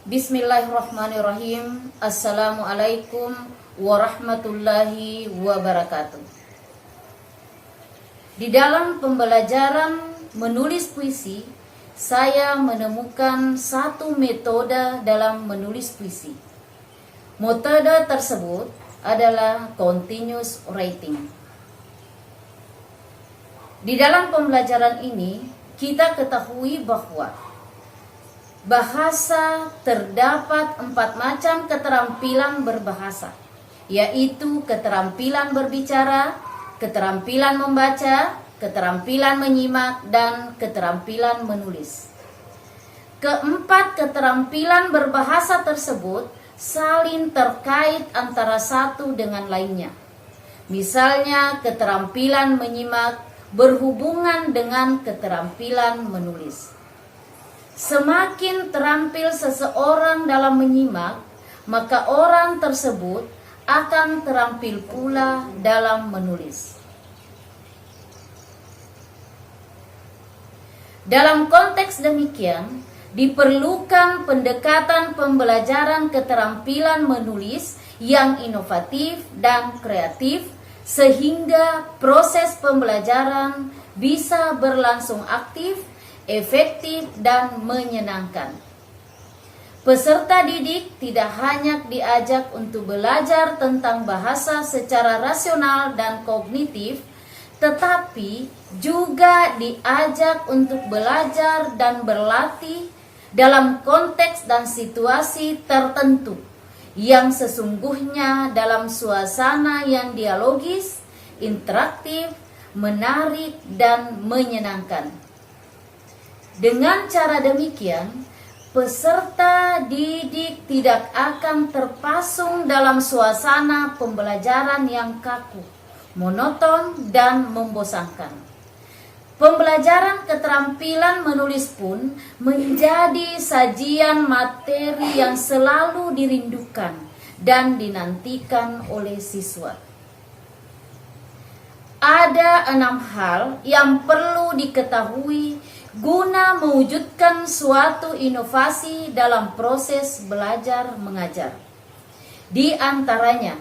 Bismillahirrahmanirrahim. Assalamualaikum warahmatullahi wabarakatuh. Di dalam pembelajaran menulis puisi, saya menemukan satu metode dalam menulis puisi. Metode tersebut adalah continuous writing. Di dalam pembelajaran ini, kita ketahui bahwa bahasa terdapat 4 macam keterampilan berbahasa, yaitu keterampilan berbicara, keterampilan membaca, keterampilan menyimak, dan keterampilan menulis. Keempat keterampilan berbahasa tersebut saling terkait antara satu dengan lainnya. Misalnya, keterampilan menyimak berhubungan dengan keterampilan menulis. Semakin terampil seseorang dalam menyimak, maka orang tersebut akan terampil pula dalam menulis. Dalam konteks demikian, diperlukan pendekatan pembelajaran keterampilan menulis yang inovatif dan kreatif, sehingga proses pembelajaran bisa berlangsung aktif, efektif, dan menyenangkan. Peserta didik tidak hanya diajak untuk belajar tentang bahasa secara rasional dan kognitif, tetapi juga diajak untuk belajar dan berlatih dalam konteks dan situasi tertentu yang sesungguhnya dalam suasana yang dialogis, interaktif, menarik, dan menyenangkan. Dengan cara demikian, peserta didik tidak akan terpasung dalam suasana pembelajaran yang kaku, monoton, dan membosankan. Pembelajaran keterampilan menulis pun menjadi sajian materi yang selalu dirindukan dan dinantikan oleh siswa. Ada 6 hal yang perlu diketahui guna mewujudkan suatu inovasi dalam proses belajar mengajar. Di antaranya,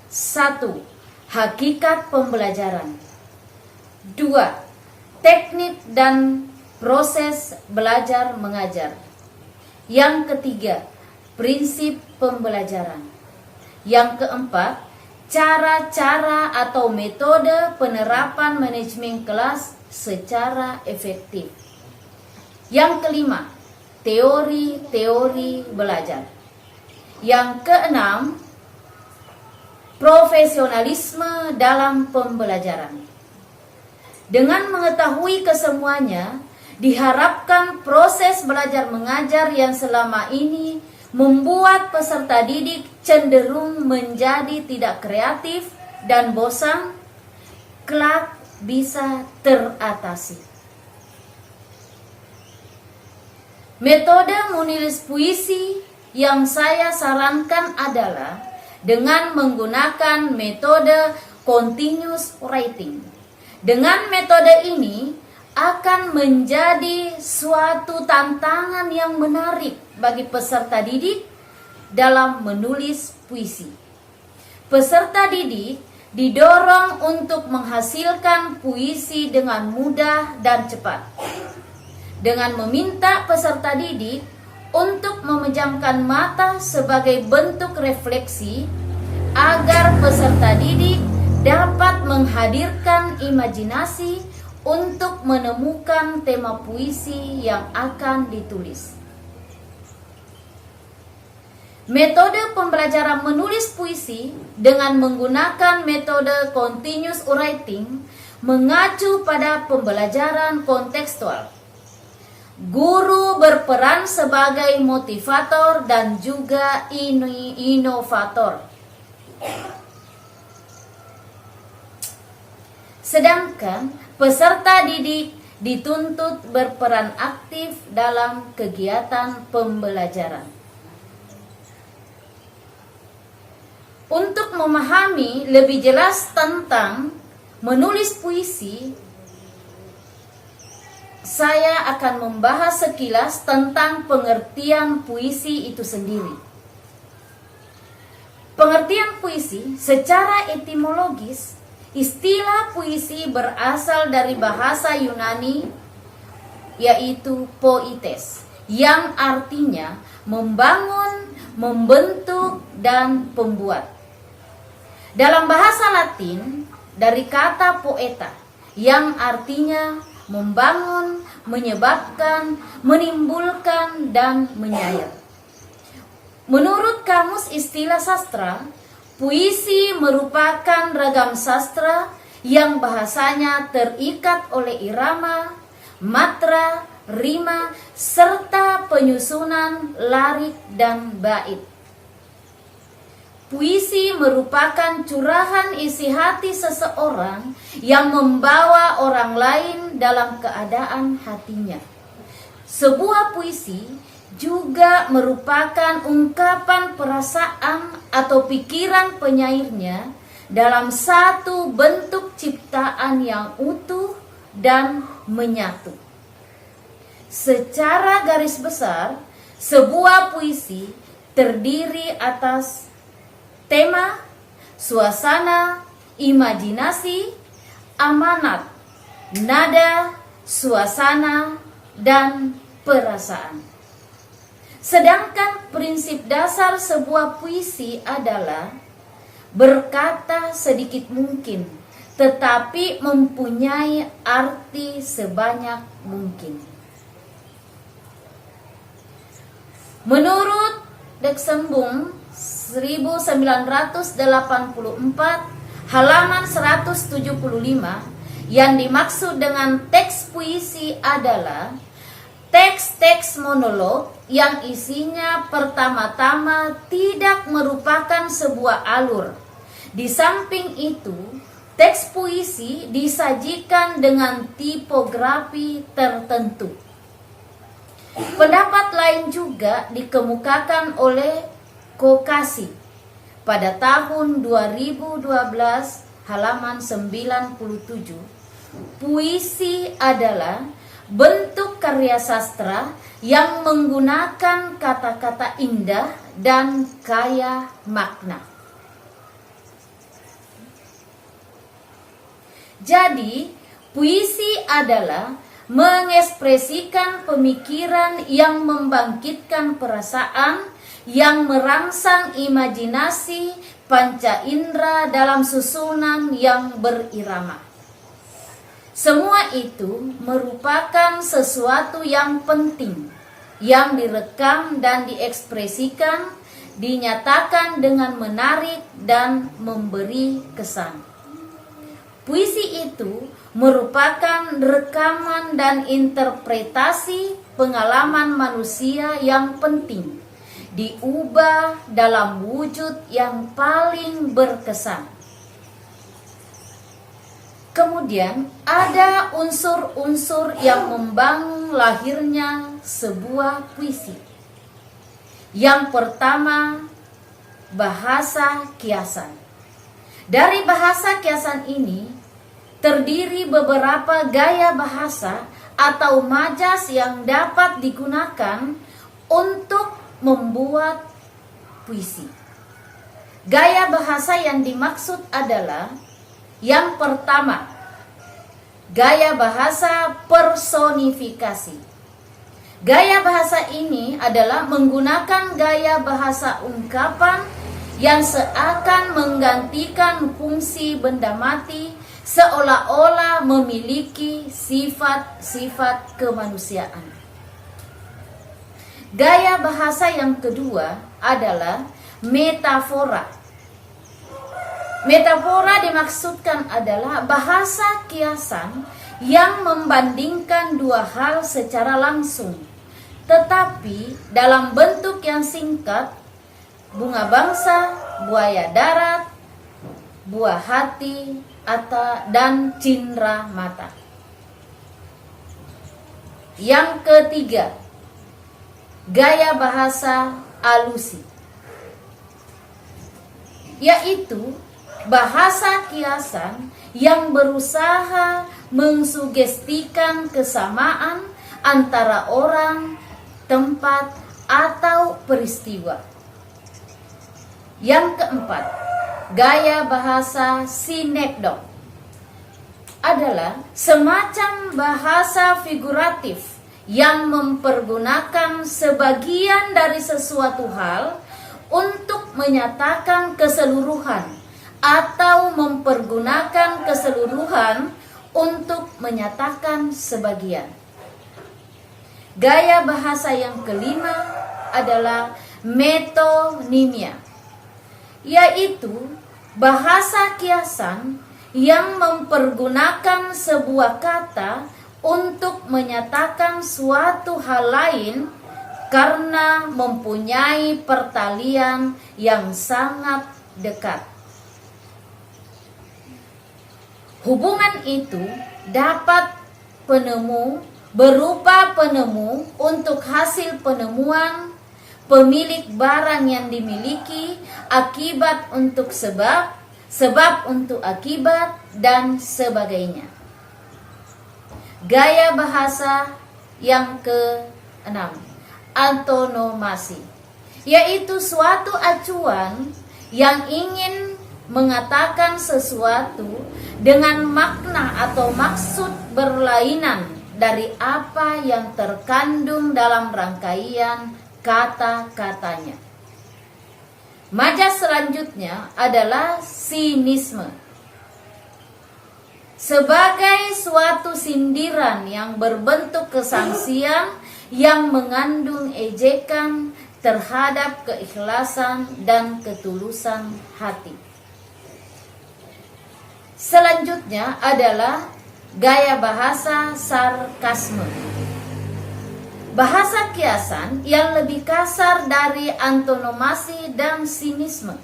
1. Hakikat pembelajaran. 2. Teknik dan proses belajar mengajar. Yang ketiga, prinsip pembelajaran. Yang keempat, cara-cara atau metode penerapan manajemen kelas secara efektif. Yang kelima, teori-teori belajar. Yang keenam, profesionalisme dalam pembelajaran. Dengan mengetahui kesemuanya, diharapkan proses belajar mengajar yang selama ini membuat peserta didik cenderung menjadi tidak kreatif dan bosan, kelak bisa teratasi. Metode menulis puisi yang saya sarankan adalah dengan menggunakan metode continuous writing. Dengan metode ini akan menjadi suatu tantangan yang menarik bagi peserta didik dalam menulis puisi. Peserta didik didorong untuk menghasilkan puisi dengan mudah dan cepat, dengan meminta peserta didik untuk memejamkan mata sebagai bentuk refleksi agar peserta didik dapat menghadirkan imajinasi untuk menemukan tema puisi yang akan ditulis. Metode pembelajaran menulis puisi dengan menggunakan metode continuous writing mengacu pada pembelajaran kontekstual. Guru berperan sebagai motivator dan juga inovator. Sedangkan peserta didik dituntut berperan aktif dalam kegiatan pembelajaran. Untuk memahami lebih jelas tentang menulis puisi, saya akan membahas sekilas tentang pengertian puisi itu sendiri. Pengertian puisi secara etimologis, istilah puisi berasal dari bahasa Yunani yaitu poites, yang artinya membangun, membentuk, dan pembuat. Dalam bahasa Latin, dari kata poeta yang artinya membangun, menyebabkan, menimbulkan, dan menyair. Menurut Kamus Istilah Sastra, puisi merupakan ragam sastra yang bahasanya terikat oleh irama, matra, rima, serta penyusunan larik dan bait. Puisi merupakan curahan isi hati seseorang yang membawa orang lain dalam keadaan hatinya. Sebuah puisi juga merupakan ungkapan perasaan atau pikiran penyairnya dalam satu bentuk ciptaan yang utuh dan menyatu. Secara garis besar, sebuah puisi terdiri atas tema, suasana, imajinasi, amanat, nada, suasana, dan perasaan. Sedangkan prinsip dasar sebuah puisi adalah berkata sedikit mungkin, tetapi mempunyai arti sebanyak mungkin. Menurut Deksembung 1984 halaman 175, yang dimaksud dengan teks puisi adalah teks-teks monolog yang isinya pertama-tama tidak merupakan sebuah alur. Di samping itu, teks puisi disajikan dengan tipografi tertentu. Pendapat lain juga dikemukakan oleh Kokasi pada tahun 2012 halaman 97. Puisi adalah bentuk karya sastra yang menggunakan kata-kata indah dan kaya makna. Jadi, puisi adalah mengekspresikan pemikiran yang membangkitkan perasaan, yang merangsang imajinasi panca indera dalam susunan yang berirama. Semua itu merupakan sesuatu yang penting, yang direkam dan diekspresikan, dinyatakan dengan menarik dan memberi kesan. Puisi itu merupakan rekaman dan interpretasi pengalaman manusia yang penting, diubah dalam wujud yang paling berkesan. Kemudian ada unsur-unsur yang membangun lahirnya sebuah puisi. Yang pertama, bahasa kiasan. Dari bahasa kiasan ini terdiri beberapa gaya bahasa atau majas yang dapat digunakan untuk membuat puisi. Gaya bahasa yang dimaksud adalah yang pertama, gaya bahasa personifikasi. Gaya bahasa ini adalah menggunakan gaya bahasa ungkapan yang seakan menggantikan fungsi benda mati, seolah-olah memiliki sifat-sifat kemanusiaan. Gaya bahasa yang kedua adalah metafora. Metafora dimaksudkan adalah bahasa kiasan yang membandingkan dua hal secara langsung, tetapi dalam bentuk yang singkat: bunga bangsa, buaya darat, buah hati, dan cindera mata. Yang ketiga, gaya bahasa alusi, yaitu bahasa kiasan yang berusaha mengsugestikan kesamaan antara orang, tempat, atau peristiwa. Yang keempat, gaya bahasa sinekdok adalah semacam bahasa figuratif yang mempergunakan sebagian dari sesuatu hal untuk menyatakan keseluruhan atau mempergunakan keseluruhan untuk menyatakan sebagian. Gaya bahasa yang kelima adalah metonimia, yaitu bahasa kiasan yang mempergunakan sebuah kata untuk menyatakan suatu hal lain karena mempunyai pertalian yang sangat dekat. Hubungan itu dapat berupa penemu untuk hasil penemuan, pemilik barang yang dimiliki, akibat untuk sebab, sebab untuk akibat, dan sebagainya. Gaya bahasa yang ke-6, antonomasi, yaitu suatu acuan yang ingin mengatakan sesuatu dengan makna atau maksud berlainan dari apa yang terkandung dalam rangkaian kata-katanya. Majas selanjutnya adalah sinisme. Sebagai suatu sindiran yang berbentuk kesangsian yang mengandung ejekan terhadap keikhlasan dan ketulusan hati. Selanjutnya adalah gaya bahasa sarkasme. Bahasa kiasan yang lebih kasar dari antonomasi dan sinisme.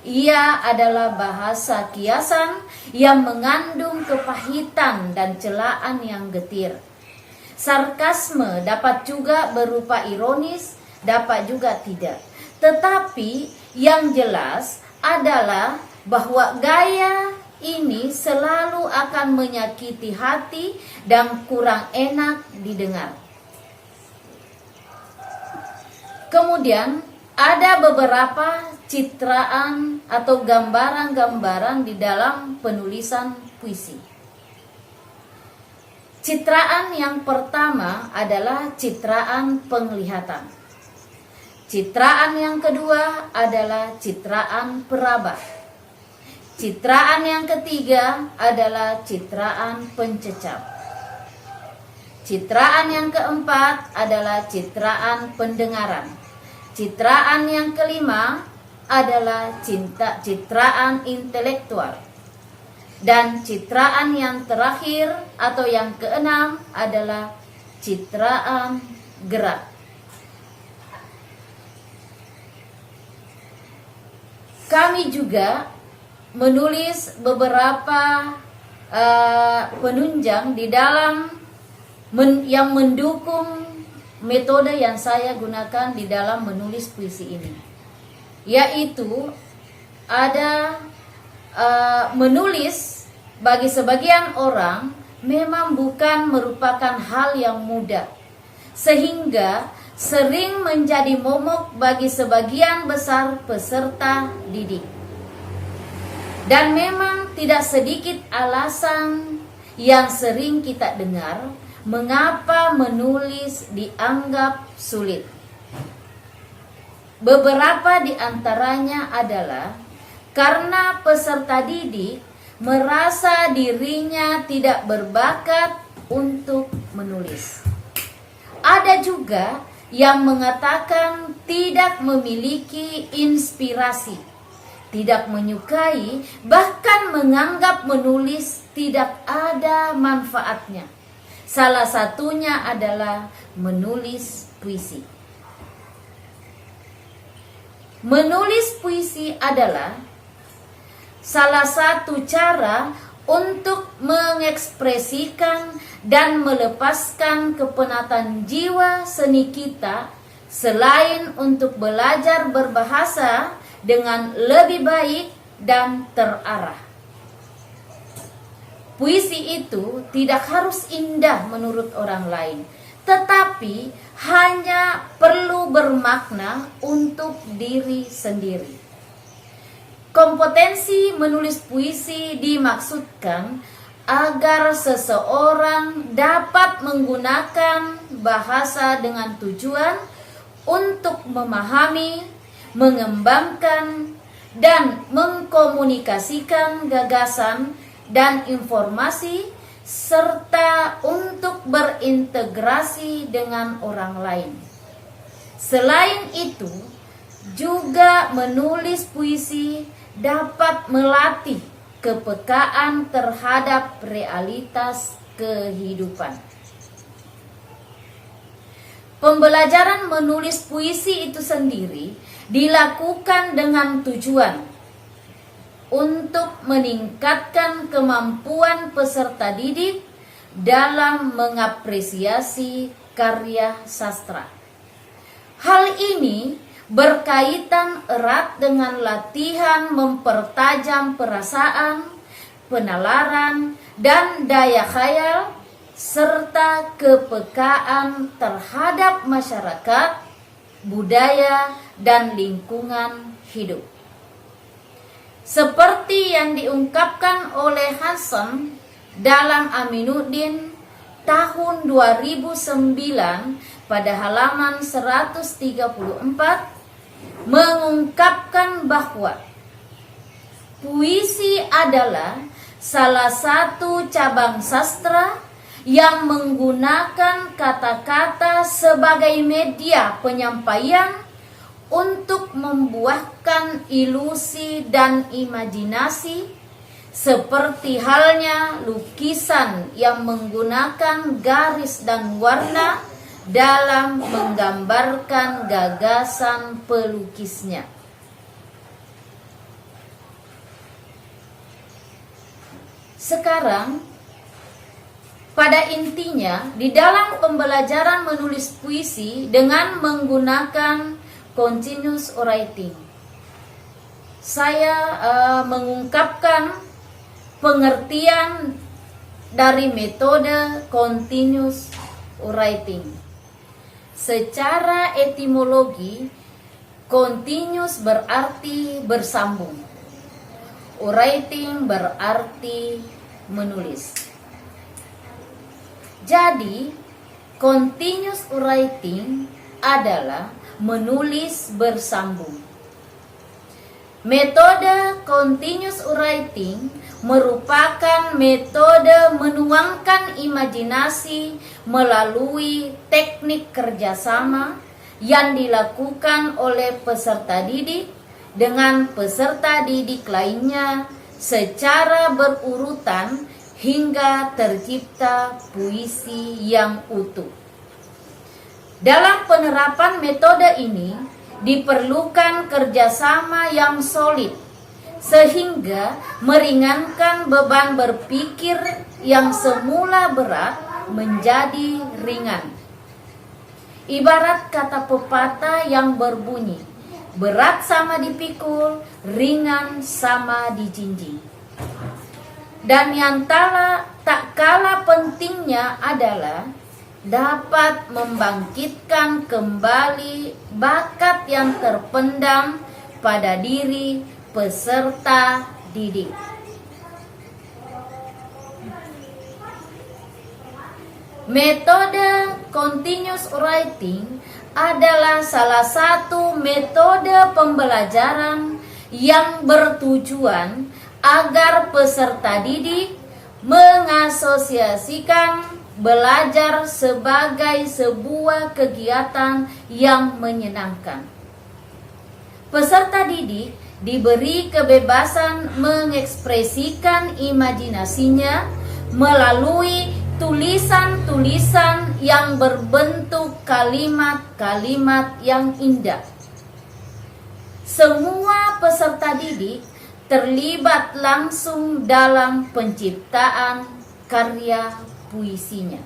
Ia adalah bahasa kiasan yang mengandung kepahitan dan celaan yang getir. Sarkasme dapat juga berupa ironis, dapat juga tidak. Tetapi yang jelas adalah bahwa gaya ini selalu akan menyakiti hati dan kurang enak didengar. Kemudian ada beberapa citraan atau gambaran-gambaran di dalam penulisan puisi. Citraan yang pertama adalah citraan penglihatan. Citraan yang kedua adalah citraan peraba. Citraan yang ketiga adalah citraan pencecap. Citraan yang keempat adalah citraan pendengaran. Citraan yang kelima adalah citraan intelektual. Dan citraan yang terakhir atau yang keenam adalah citraan gerak. Kami juga menulis beberapa penunjang di dalam yang mendukung metode yang saya gunakan di dalam menulis puisi ini, yaitu ada menulis bagi sebagian orang memang bukan merupakan hal yang mudah, sehingga sering menjadi momok bagi sebagian besar peserta didik. Dan memang tidak sedikit alasan yang sering kita dengar mengapa menulis dianggap sulit. Beberapa di antaranya adalah karena peserta didik merasa dirinya tidak berbakat untuk menulis. Ada juga yang mengatakan tidak memiliki inspirasi, tidak menyukai, bahkan menganggap menulis tidak ada manfaatnya. Salah satunya adalah menulis puisi. Menulis puisi adalah salah satu cara untuk mengekspresikan dan melepaskan kepenatan jiwa seni kita, selain untuk belajar berbahasa dengan lebih baik dan terarah. Puisi itu tidak harus indah menurut orang lain, tetapi hanya perlu bermakna untuk diri sendiri. Kompetensi menulis puisi dimaksudkan agar seseorang dapat menggunakan bahasa dengan tujuan untuk memahami, mengembangkan, dan mengkomunikasikan gagasan dan informasi, serta untuk berintegrasi dengan orang lain. Selain itu, juga menulis puisi dapat melatih kepekaan terhadap realitas kehidupan. Pembelajaran menulis puisi itu sendiri dilakukan dengan tujuan untuk meningkatkan kemampuan peserta didik dalam mengapresiasi karya sastra. Hal ini berkaitan erat dengan latihan mempertajam perasaan, penalaran, dan daya khayal, serta kepekaan terhadap masyarakat, budaya, dan lingkungan hidup. Seperti yang diungkapkan oleh Hasan dalam Aminuddin tahun 2009 pada halaman 134, mengungkapkan bahwa puisi adalah salah satu cabang sastra yang menggunakan kata-kata sebagai media penyampaian untuk membuahkan ilusi dan imajinasi, seperti halnya lukisan yang menggunakan garis dan warna dalam menggambarkan gagasan pelukisnya. Sekarang, pada intinya, di dalam pembelajaran menulis puisi dengan menggunakan continuous writing, saya mengungkapkan pengertian dari metode continuous writing. Secara etimologi, continuous berarti bersambung. Writing berarti menulis. Jadi, continuous writing adalah menulis bersambung. Metode continuous writing merupakan metode menuangkan imajinasi melalui teknik kerjasama yang dilakukan oleh peserta didik dengan peserta didik lainnya secara berurutan hingga tercipta puisi yang utuh. Dalam penerapan metode ini diperlukan kerjasama yang solid sehingga meringankan beban berpikir yang semula berat menjadi ringan. Ibarat kata pepatah yang berbunyi, berat sama dipikul, ringan sama dijinjing. Dan yang tak kalah pentingnya adalah dapat membangkitkan kembali bakat yang terpendam pada diri peserta didik. Metode continuous writing adalah salah satu metode pembelajaran yang bertujuan agar peserta didik mengasosiasikan belajar sebagai sebuah kegiatan yang menyenangkan. Peserta didik diberi kebebasan mengekspresikan imajinasinya melalui tulisan-tulisan yang berbentuk kalimat-kalimat yang indah. Semua peserta didik terlibat langsung dalam penciptaan karya puisinya.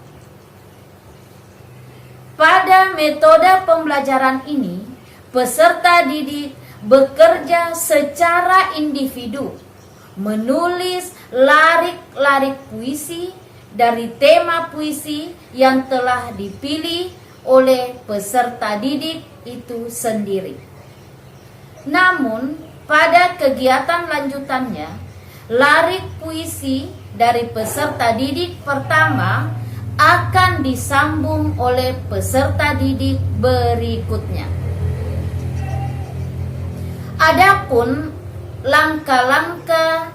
Pada metode pembelajaran ini, peserta didik bekerja secara individu, menulis larik-larik puisi dari tema puisi yang telah dipilih oleh peserta didik itu sendiri. Namun, pada kegiatan lanjutannya, larik puisi dari peserta didik pertama akan disambung oleh peserta didik berikutnya. Adapun langkah-langkah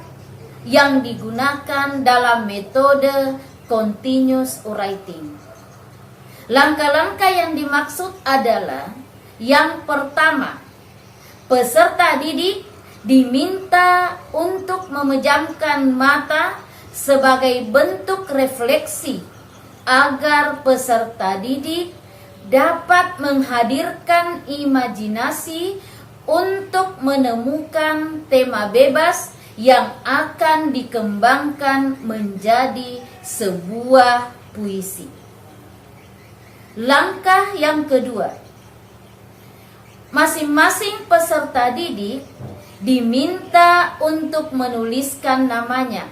yang digunakan dalam metode continuous writing. Langkah-langkah yang dimaksud adalah yang pertama, peserta didik diminta untuk memejamkan mata sebagai bentuk refleksi agar peserta didik dapat menghadirkan imajinasi untuk menemukan tema bebas yang akan dikembangkan menjadi sebuah puisi. Langkah yang kedua, masing-masing peserta didik diminta untuk menuliskan namanya,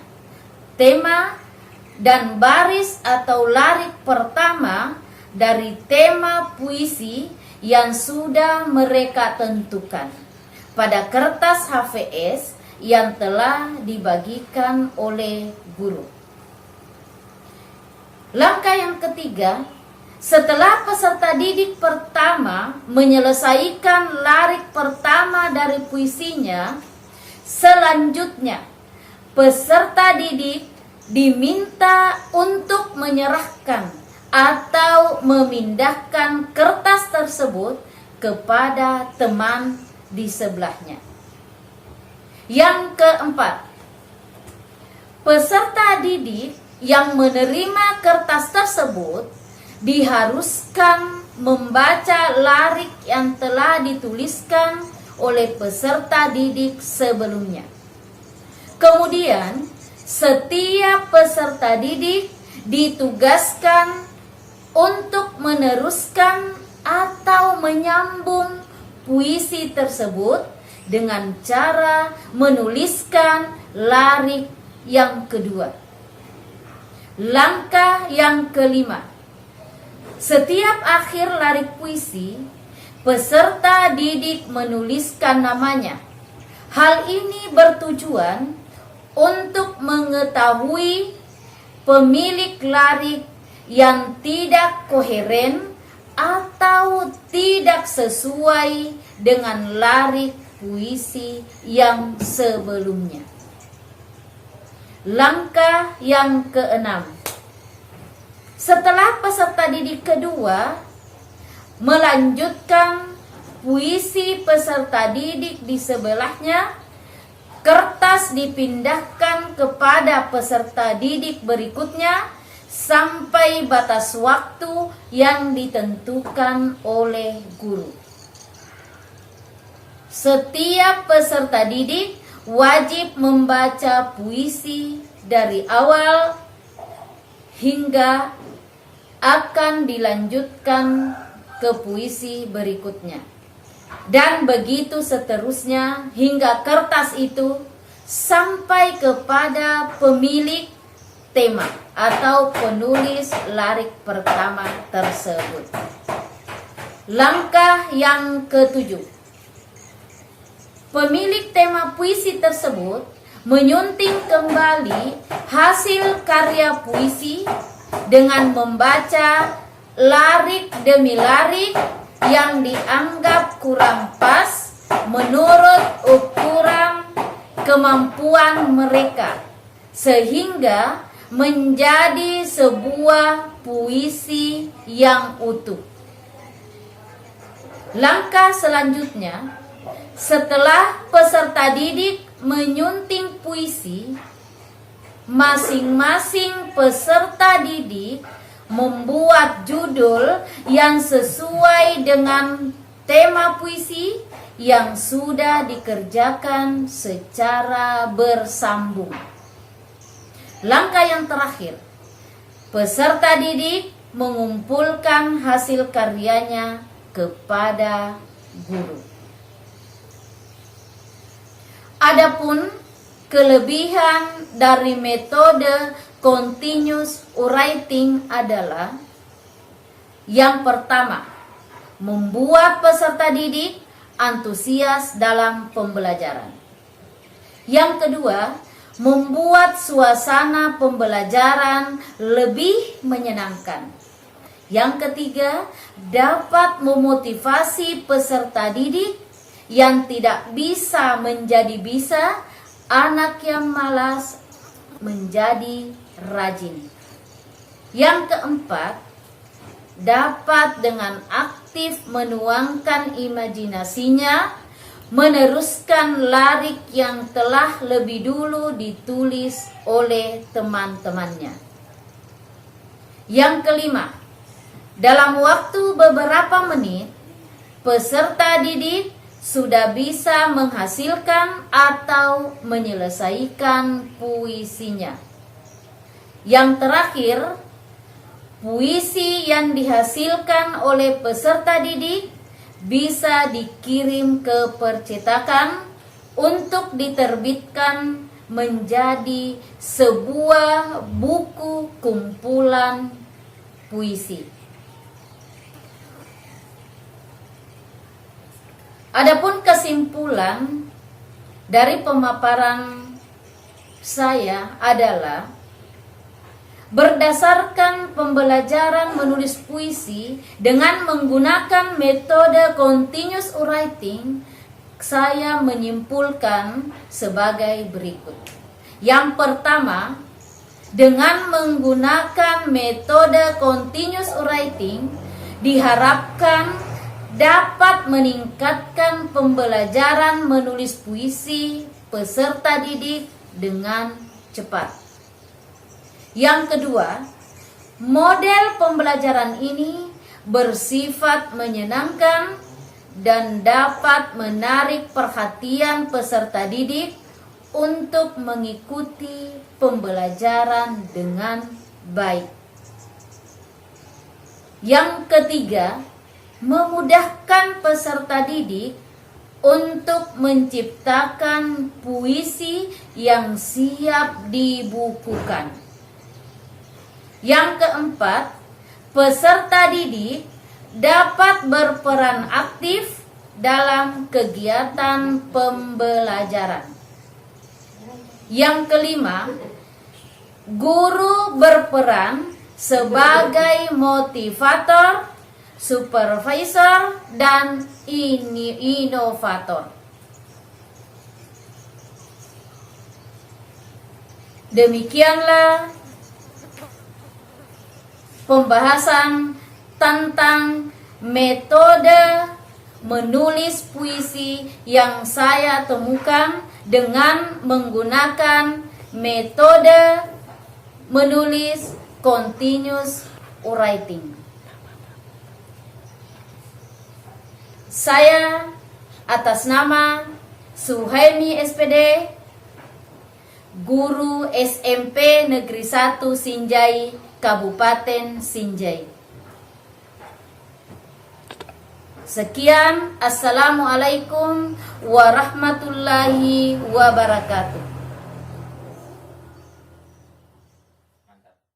tema, dan baris atau larik pertama dari tema puisi yang sudah mereka tentukan pada kertas HVS yang telah dibagikan oleh guru. Langkah yang ketiga, setelah peserta didik pertama menyelesaikan larik pertama dari puisinya, selanjutnya peserta didik diminta untuk menyerahkan atau memindahkan kertas tersebut kepada teman di sebelahnya. Yang keempat, peserta didik yang menerima kertas tersebut diharuskan membaca larik yang telah dituliskan oleh peserta didik sebelumnya. Kemudian, setiap peserta didik ditugaskan untuk meneruskan atau menyambung puisi tersebut dengan cara menuliskan larik yang kedua. Langkah yang kelima, setiap akhir larik puisi, peserta didik menuliskan namanya. Hal ini bertujuan untuk mengetahui pemilik larik yang tidak koheren atau tidak sesuai dengan larik puisi yang sebelumnya. Langkah yang keenam, setelah peserta didik kedua melanjutkan puisi peserta didik di sebelahnya, kertas dipindahkan kepada peserta didik berikutnya sampai batas waktu yang ditentukan oleh guru. Setiap peserta didik wajib membaca puisi dari awal hingga akan dilanjutkan ke puisi berikutnya. Dan begitu seterusnya hingga kertas itu sampai kepada pemilik tema atau penulis larik pertama tersebut. Langkah yang ketujuh, pemilik tema puisi tersebut menyunting kembali hasil karya puisi dengan membaca larik demi larik yang dianggap kurang pas menurut ukuran kemampuan mereka, sehingga menjadi sebuah puisi yang utuh. Langkah selanjutnya, setelah peserta didik menyunting puisi, masing-masing peserta didik membuat judul yang sesuai dengan tema puisi yang sudah dikerjakan secara bersambung. Langkah yang terakhir, peserta didik mengumpulkan hasil karyanya kepada guru. Adapun kelebihan dari metode continuous writing adalah yang pertama, membuat peserta didik antusias dalam pembelajaran. Yang kedua, membuat suasana pembelajaran lebih menyenangkan. Yang ketiga, dapat memotivasi peserta didik yang tidak bisa menjadi bisa, anak yang malas menjadi rajin. Yang keempat, dapat dengan aktif menuangkan imajinasinya, meneruskan larik yang telah lebih dulu ditulis oleh teman-temannya. Yang kelima, dalam waktu beberapa menit, peserta didik sudah bisa menghasilkan atau menyelesaikan puisinya. Yang terakhir, puisi yang dihasilkan oleh peserta didik bisa dikirim ke percetakan untuk diterbitkan menjadi sebuah buku kumpulan puisi. Adapun kesimpulan dari pemaparan saya adalah, berdasarkan pembelajaran menulis puisi dengan menggunakan metode continuous writing, saya menyimpulkan sebagai berikut. Yang pertama, dengan menggunakan metode continuous writing diharapkan dapat meningkatkan pembelajaran menulis puisi peserta didik dengan cepat. Yang kedua, model pembelajaran ini bersifat menyenangkan dan dapat menarik perhatian peserta didik untuk mengikuti pembelajaran dengan baik. Yang ketiga, memudahkan peserta didik untuk menciptakan puisi yang siap dibukukan. Yang keempat, peserta didik dapat berperan aktif dalam kegiatan pembelajaran. Yang kelima, guru berperan sebagai motivator, supervisor, dan inovator. Demikianlah pembahasan tentang metode menulis puisi yang saya temukan dengan menggunakan metode menulis continuous writing. Saya atas nama Suhaimi SPD, guru SMP Negeri 1 Sinjai, Kabupaten Sinjai. Sekian, assalamualaikum warahmatullahi wabarakatuh.